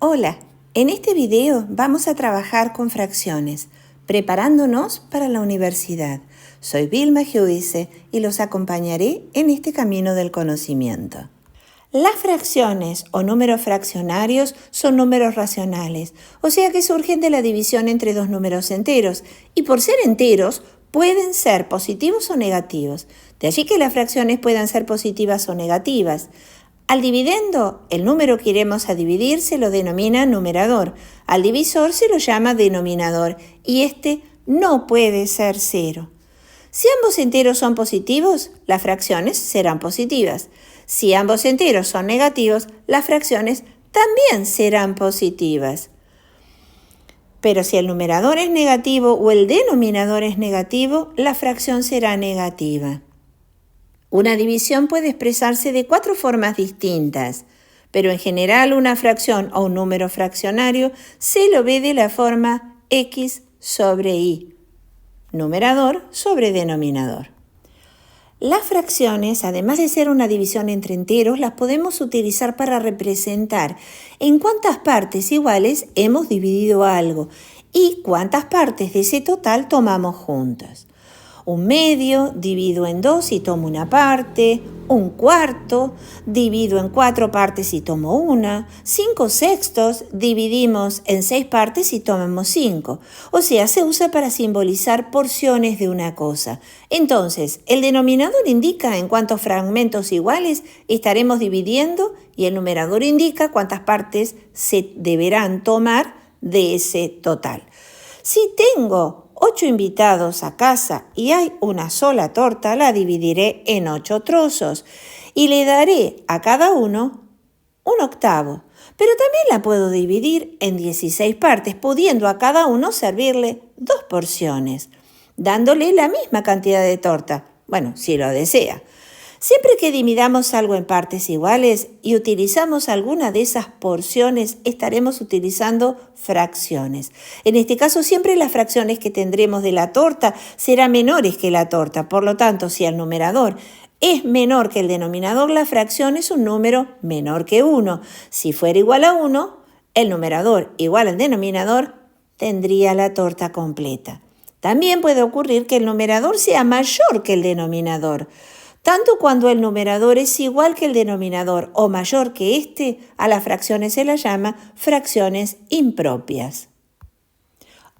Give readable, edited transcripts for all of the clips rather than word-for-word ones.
Hola, en este video vamos a trabajar con fracciones, preparándonos para la universidad. Soy Vilma Giudice y los acompañaré en este camino del conocimiento. Las fracciones o números fraccionarios son números racionales, o sea que surgen de la división entre dos números enteros, y por ser enteros pueden ser positivos o negativos. De allí que las fracciones puedan ser positivas o negativas. Al dividendo, el número que iremos a dividir se lo denomina numerador. Al divisor se lo llama denominador y este no puede ser cero. Si ambos enteros son positivos, las fracciones serán positivas. Si ambos enteros son negativos, las fracciones también serán positivas. Pero si el numerador es negativo o el denominador es negativo, la fracción será negativa. Una división puede expresarse de 4 formas distintas, pero en general una fracción o un número fraccionario se lo ve de la forma x sobre y, numerador sobre denominador. Las fracciones, además de ser una división entre enteros, las podemos utilizar para representar en cuántas partes iguales hemos dividido algo y cuántas partes de ese total tomamos juntas. Un medio divido en 2 y tomo una parte, un cuarto divido en 4 partes y tomo una, 5 sextos dividimos en 6 partes y tomamos 5. O sea, se usa para simbolizar porciones de una cosa. Entonces, el denominador indica en cuántos fragmentos iguales estaremos dividiendo y el numerador indica cuántas partes se deberán tomar de ese total. Si tengo 8 invitados a casa y hay una sola torta, la dividiré en 8 trozos y le daré a cada uno un octavo. Pero también la puedo dividir en 16 partes, pudiendo a cada uno servirle 2 porciones, dándole la misma cantidad de torta, bueno, si lo desea. Siempre que dividamos algo en partes iguales y utilizamos alguna de esas porciones, estaremos utilizando fracciones. En este caso, siempre las fracciones que tendremos de la torta serán menores que la torta. Por lo tanto, si el numerador es menor que el denominador, la fracción es un número menor que 1. Si fuera igual a 1, el numerador igual al denominador tendría la torta completa. También puede ocurrir que el numerador sea mayor que el denominador. Tanto cuando el numerador es igual que el denominador o mayor que éste, a las fracciones se las llama fracciones impropias.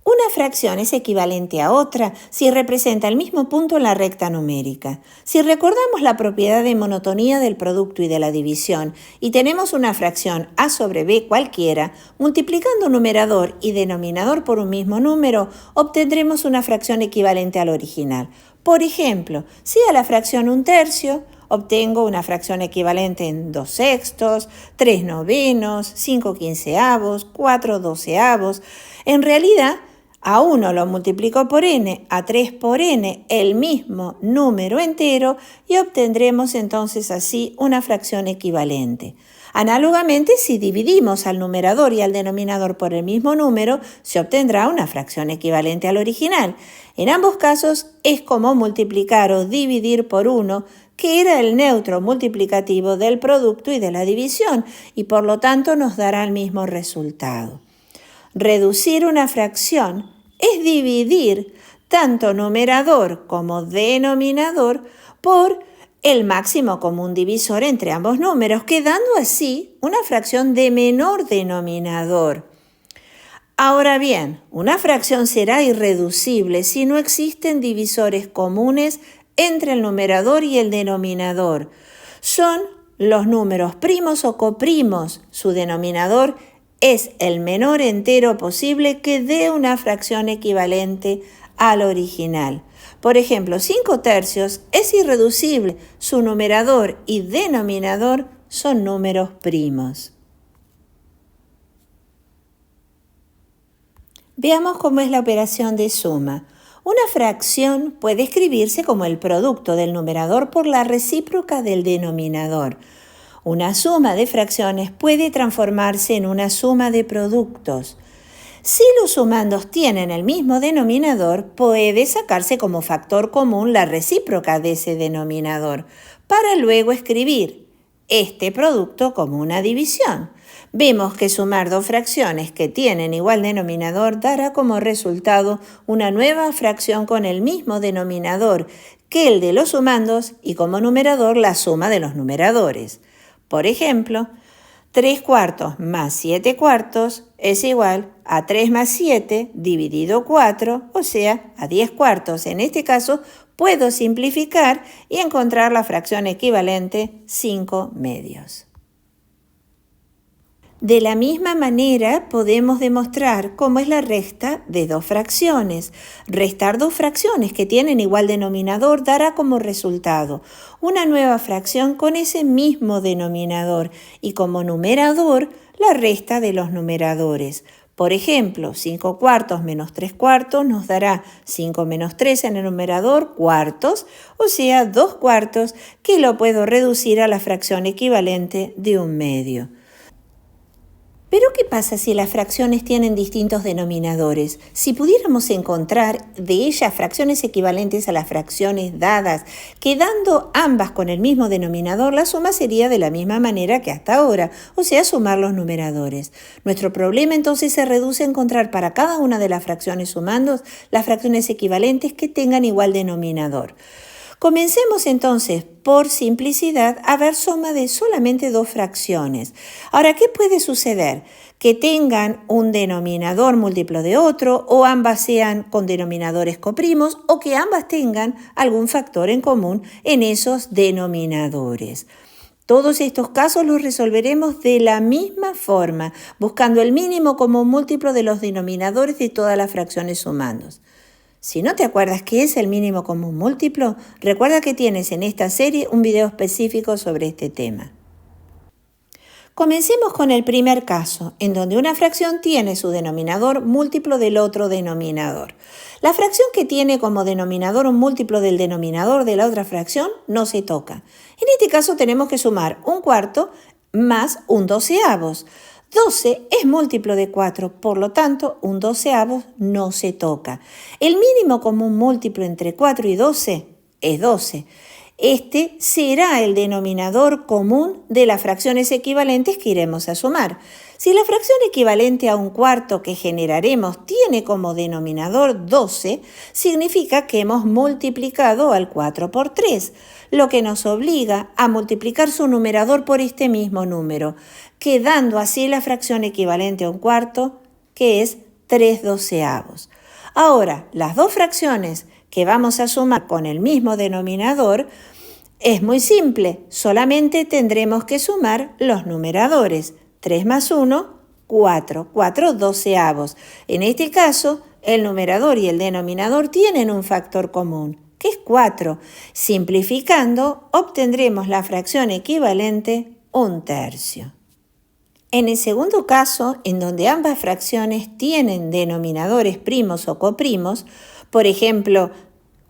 Una fracción es equivalente a otra si representa el mismo punto en la recta numérica. Si recordamos la propiedad de monotonía del producto y de la división y tenemos una fracción a sobre b cualquiera, multiplicando numerador y denominador por un mismo número, obtendremos una fracción equivalente al original. Por ejemplo, si a la fracción 1/3 obtengo una fracción equivalente en 2 sextos, 3 novenos, 5 quinceavos, 4 doceavos. En realidad, a 1 lo multiplico por n, a 3 por n, el mismo número entero, y obtendremos entonces así una fracción equivalente. Análogamente, si dividimos al numerador y al denominador por el mismo número, se obtendrá una fracción equivalente al original. En ambos casos es como multiplicar o dividir por 1, que era el neutro multiplicativo del producto y de la división, y por lo tanto nos dará el mismo resultado. Reducir una fracción es dividir tanto numerador como denominador por el máximo común divisor entre ambos números, quedando así una fracción de menor denominador. Ahora bien, una fracción será irreducible si no existen divisores comunes entre el numerador y el denominador. Son los números primos o coprimos. Su denominador es el menor entero posible que dé una fracción equivalente al original. Por ejemplo, 5/3 es irreducible. Su numerador y denominador son números primos. Veamos cómo es la operación de suma. Una fracción puede escribirse como el producto del numerador por la recíproca del denominador. Una suma de fracciones puede transformarse en una suma de productos. Si los sumandos tienen el mismo denominador, puede sacarse como factor común la recíproca de ese denominador, para luego escribir este producto como una división. Vemos que sumar dos fracciones que tienen igual denominador dará como resultado una nueva fracción con el mismo denominador que el de los sumandos y como numerador la suma de los numeradores. Por ejemplo, 3 cuartos más 7 cuartos es igual a 3 más 7 dividido 4, o sea, a 10 cuartos. En este caso, puedo simplificar y encontrar la fracción equivalente 5 medios. De la misma manera podemos demostrar cómo es la resta de dos fracciones. Restar dos fracciones que tienen igual denominador dará como resultado una nueva fracción con ese mismo denominador y como numerador la resta de los numeradores. Por ejemplo, 5 cuartos menos 3 cuartos nos dará 5 menos 3 en el numerador cuartos, o sea, 2 cuartos, que lo puedo reducir a la fracción equivalente de 1 medio. Pero ¿qué pasa si las fracciones tienen distintos denominadores? Si pudiéramos encontrar de ellas fracciones equivalentes a las fracciones dadas, quedando ambas con el mismo denominador, la suma sería de la misma manera que hasta ahora, o sea, sumar los numeradores. Nuestro problema entonces se reduce a encontrar para cada una de las fracciones sumandos las fracciones equivalentes que tengan igual denominador. Comencemos entonces, por simplicidad, a ver suma de solamente dos fracciones. Ahora, ¿qué puede suceder? Que tengan un denominador múltiplo de otro, o ambas sean con denominadores coprimos, o que ambas tengan algún factor en común en esos denominadores. Todos estos casos los resolveremos de la misma forma, buscando el mínimo común múltiplo de los denominadores de todas las fracciones sumandos. Si no te acuerdas qué es el mínimo común múltiplo, recuerda que tienes en esta serie un video específico sobre este tema. Comencemos con el primer caso, en donde una fracción tiene su denominador múltiplo del otro denominador. La fracción que tiene como denominador un múltiplo del denominador de la otra fracción no se toca. En este caso tenemos que sumar un cuarto más un doceavos. 12 es múltiplo de 4, por lo tanto, un doceavos no se toca. El mínimo común múltiplo entre 4 y 12 es 12. Este será el denominador común de las fracciones equivalentes que iremos a sumar. Si la fracción equivalente a un cuarto que generaremos tiene como denominador 12, significa que hemos multiplicado al 4 por 3, lo que nos obliga a multiplicar su numerador por este mismo número, quedando así la fracción equivalente a un cuarto, que es 3 doceavos. Ahora, las dos fracciones que vamos a sumar con el mismo denominador es muy simple, solamente tendremos que sumar los numeradores. 3 más 1, 4, 4 doceavos. En este caso, el numerador y el denominador tienen un factor común, que es 4. Simplificando, obtendremos la fracción equivalente 1/3. En el segundo caso, en donde ambas fracciones tienen denominadores primos o coprimos, por ejemplo,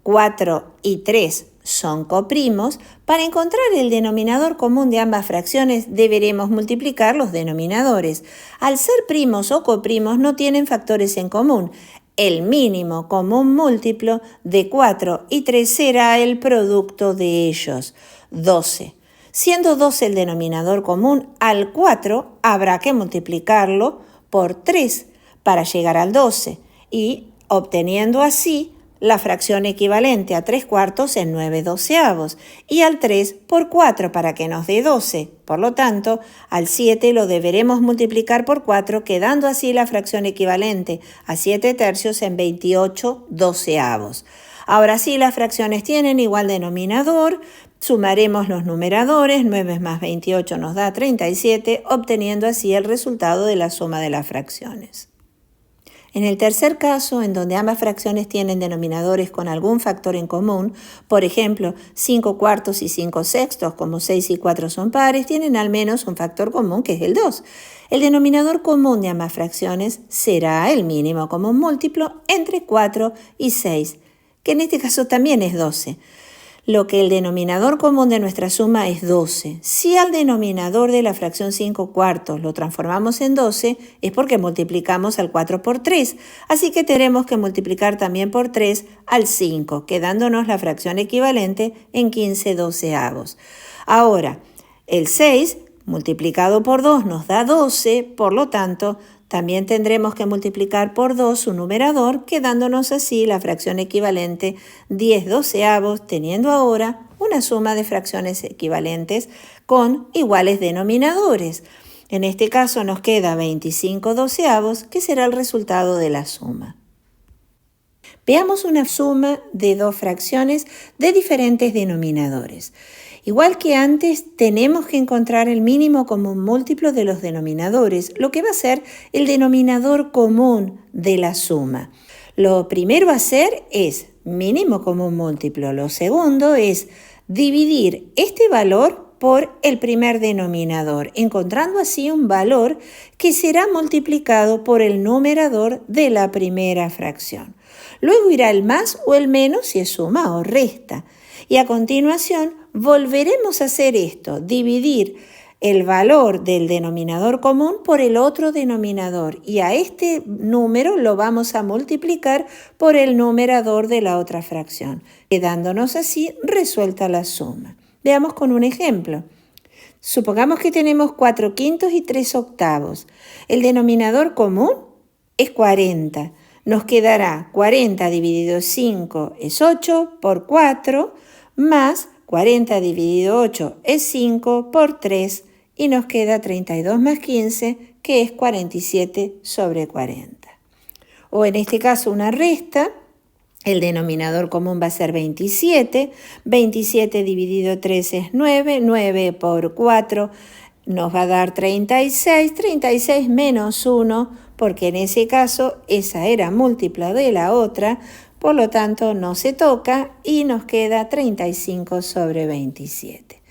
4 y 3 son coprimos, para encontrar el denominador común de ambas fracciones deberemos multiplicar los denominadores. Al ser primos o coprimos no tienen factores en común. El mínimo común múltiplo de 4 y 3 será el producto de ellos, 12. Siendo 12 el denominador común, al 4 habrá que multiplicarlo por 3 para llegar al 12 y obteniendo así la fracción equivalente a 3 cuartos en 9 doceavos y al 3 por 4 para que nos dé 12. Por lo tanto, al 7 lo deberemos multiplicar por 4, quedando así la fracción equivalente a 7 tercios en 28 doceavos. Ahora sí, las fracciones tienen igual denominador, sumaremos los numeradores, 9 más 28 nos da 37, obteniendo así el resultado de la suma de las fracciones. En el tercer caso, en donde ambas fracciones tienen denominadores con algún factor en común, por ejemplo, 5 cuartos y 5 sextos, como 6 y 4 son pares, tienen al menos un factor común que es el 2. El denominador común de ambas fracciones será el mínimo común múltiplo entre 4 y 6, que en este caso también es 12. Lo que el denominador común de nuestra suma es 12. Si al denominador de la fracción 5 cuartos lo transformamos en 12, es porque multiplicamos al 4 por 3. Así que tenemos que multiplicar también por 3 al 5, quedándonos la fracción equivalente en 15 doceavos. Ahora, el 6 multiplicado por 2 nos da 12, por lo tanto, también tendremos que multiplicar por 2 su numerador, quedándonos así la fracción equivalente 10/12, teniendo ahora una suma de fracciones equivalentes con iguales denominadores. En este caso nos queda 25/12, que será el resultado de la suma. Veamos una suma de dos fracciones de diferentes denominadores. Igual que antes, tenemos que encontrar el mínimo común múltiplo de los denominadores, lo que va a ser el denominador común de la suma. Lo primero a hacer es mínimo común múltiplo. Lo segundo es dividir este valor por el primer denominador, encontrando así un valor que será multiplicado por el numerador de la primera fracción. Luego irá el más o el menos si es suma o resta. Y a continuación volveremos a hacer esto, dividir el valor del denominador común por el otro denominador. Y a este número lo vamos a multiplicar por el numerador de la otra fracción, quedándonos así resuelta la suma. Veamos con un ejemplo. Supongamos que tenemos 4/5 y 3/8. El denominador común es 40. Nos quedará 40 dividido 5 es 8 por 4, más 40 dividido 8 es 5 por 3 y nos queda 32 más 15, que es 47/40. O en este caso una resta, el denominador común va a ser 27, 27 dividido 3 es 9, 9 por 4 nos va a dar 36, 36 menos 1, porque en ese caso esa era múltipla de la otra, por lo tanto no se toca y nos queda 35/27.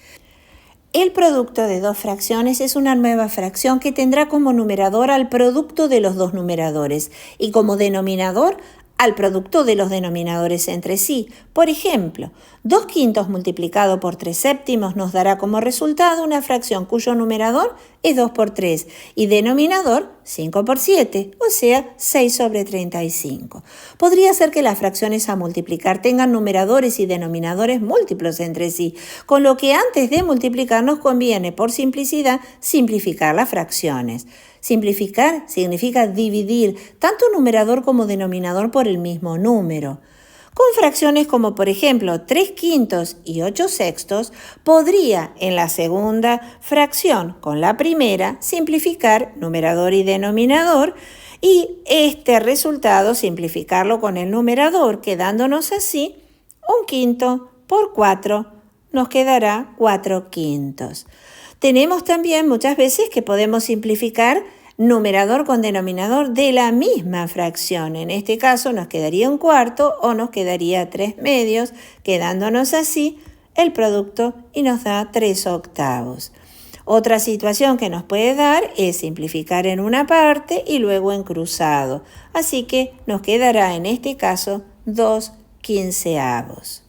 El producto de dos fracciones es una nueva fracción que tendrá como numerador al producto de los dos numeradores y como denominador al producto de los denominadores entre sí. Por ejemplo, 2/5 multiplicado por 3/7 nos dará como resultado una fracción cuyo numerador es 2 por 3 y denominador 5 por 7, o sea, 6/35. Podría ser que las fracciones a multiplicar tengan numeradores y denominadores múltiplos entre sí, con lo que antes de multiplicar nos conviene, por simplicidad, simplificar las fracciones. Simplificar significa dividir tanto numerador como denominador por el mismo número. Con fracciones como por ejemplo 3/5 y 8/6, podría en la segunda fracción con la primera simplificar numerador y denominador y este resultado simplificarlo con el numerador, quedándonos así 1/5 por 4 nos quedará 4/5. Tenemos también muchas veces que podemos simplificar numerador con denominador de la misma fracción. En este caso nos quedaría 1/4 o nos quedaría 3/2, quedándonos así el producto y nos da 3/8. Otra situación que nos puede dar es simplificar en una parte y luego en cruzado. Así que nos quedará en este caso 2/15.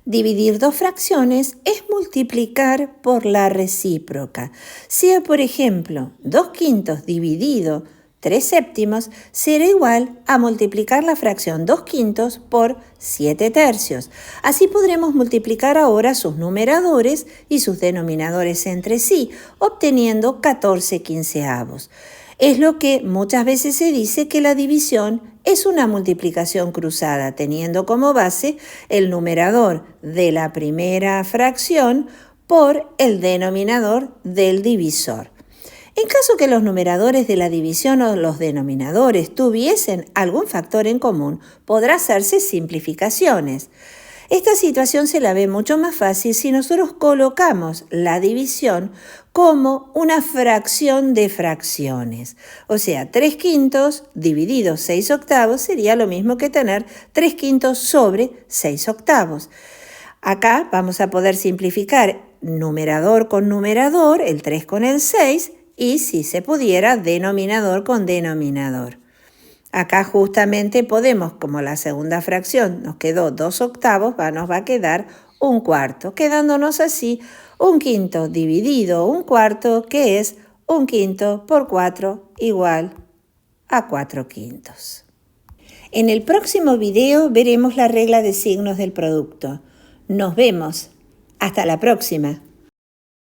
Dividir dos fracciones es multiplicar por la recíproca. Sea, por ejemplo, 2/5 dividido 3/7 será igual a multiplicar la fracción 2/5 por 7/3. Así podremos multiplicar ahora sus numeradores y sus denominadores entre sí, obteniendo 14/15. Es lo que muchas veces se dice que la división es una multiplicación cruzada, teniendo como base el numerador de la primera fracción por el denominador del divisor. En caso que los numeradores de la división o los denominadores tuviesen algún factor en común, podrá hacerse simplificaciones. Esta situación se la ve mucho más fácil si nosotros colocamos la división como una fracción de fracciones. O sea, 3/5 dividido 6/8 sería lo mismo que tener 3/5 sobre 6/8. Acá vamos a poder simplificar numerador con numerador, el 3 con el 6, y si se pudiera, denominador con denominador. Acá justamente podemos, como la segunda fracción nos quedó 2/8, nos va a quedar 1/4, quedándonos así 1/5 dividido 1/4, que es 1/5 por 4 igual a 4/5. En el próximo video veremos la regla de signos del producto. Nos vemos. Hasta la próxima.